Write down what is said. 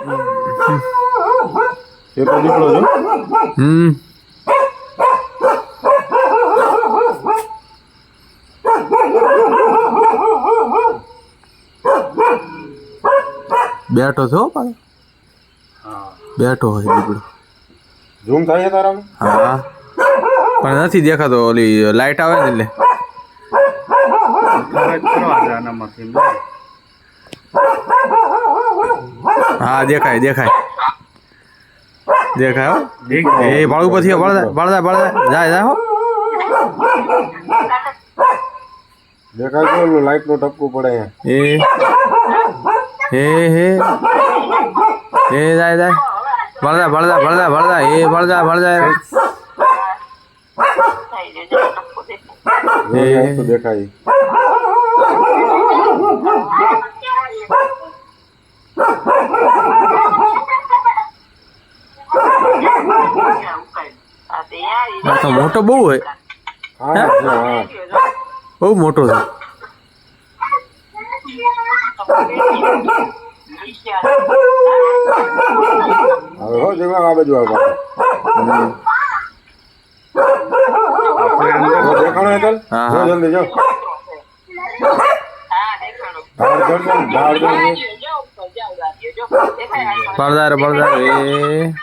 એક દીકરો છે. બેઠો છો પાછો. બેઠો હોય દીકરો. ઝૂમ થાય છે તારામાં? હા પણ નથી દેખાતો. ઓલી લાઈટ આવે ને એટલે હા દેખાય દેખાય દેખાય હો. એ ભાડું પછી બળદા બળદા બળદા જાય જાય હો. દેખાય છે ઓલું લાઈટ નું ટપકું પડે એ જાય જાય બળદા બળદા બળદા બળદા એ બળદા બળદા દેખાય. આ તો મોટો બહુ હોય. બહુ મોટો છે. હવે હો જવા આ બાજુ આવ દેખાણો હે ચાલ. જો જલ્દી જો. બળદાર બળદાર એ